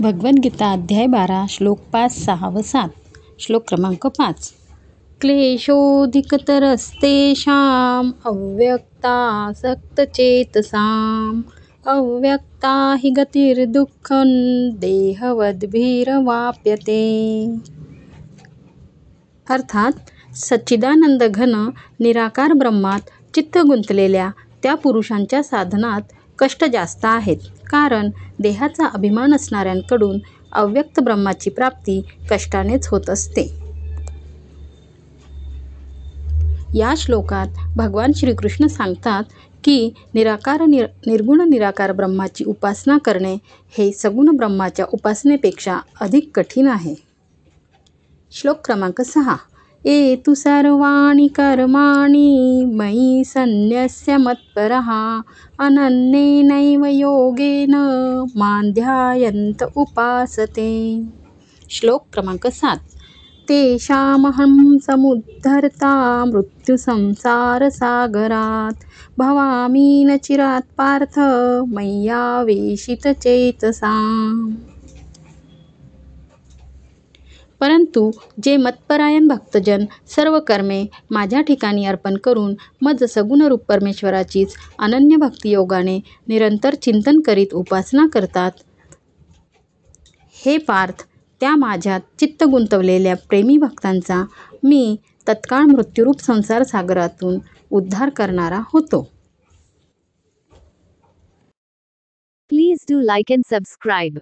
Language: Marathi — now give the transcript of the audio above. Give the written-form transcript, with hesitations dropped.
भगवद्गीता अध्याय 12 श्लोक 5, 6 व 7. श्लोक क्रमांक 5. क्लेशोऽधिकतरस्तेषाम् अव्यक्तासक्तचेतसाम् अव्यक्ता हि गतिर्दुःखं देहवद्भिरवाप्यते. अर्थात सच्चिदानंद घन निराकार ब्रह्मात चित्त गुंतलेल्या त्या पुरुषांच्या साधनात कष्ट जास्त आहेत, कारण देहाचा अभिमान असणाऱ्यांकडून अव्यक्त ब्रह्माची प्राप्ती कष्टानेच होत असते. या श्लोकात भगवान श्रीकृष्ण सांगतात की निर्गुण निराकार ब्रह्माची उपासना करणे हे सगुण ब्रह्माच्या उपासनेपेक्षा अधिक कठीण आहे. श्लोक क्रमांक 6. एतु सर्वाणि कर्माणि मयि सन्न्यस्य मत्परः अनन्येनैव योगेन मां ध्यायन्त उपासते. श्लोक क्रमांक 7. तेषामहं समुद्धर्ता मृत्युसंसारसागरात् भवामि न चिरात् पार्थ मय्यावेशितचेतसाम्. परंतु जे मत्परायण भक्तजन सर्व कर्मे माझ्या ठिकाणी अर्पण करून मज सगुण रूप परमेश्वराचीच अनन्य भक्तियोगाने निरंतर चिंतन करीत उपासना करतात, हे पार्थ, त्या माझ्यात चित्त गुंतवलेल्या प्रेमी भक्तांचा मी तत्काळ मृत्यूरूप संसार सागरातून उद्धार करणारा होतो. Please do like and subscribe.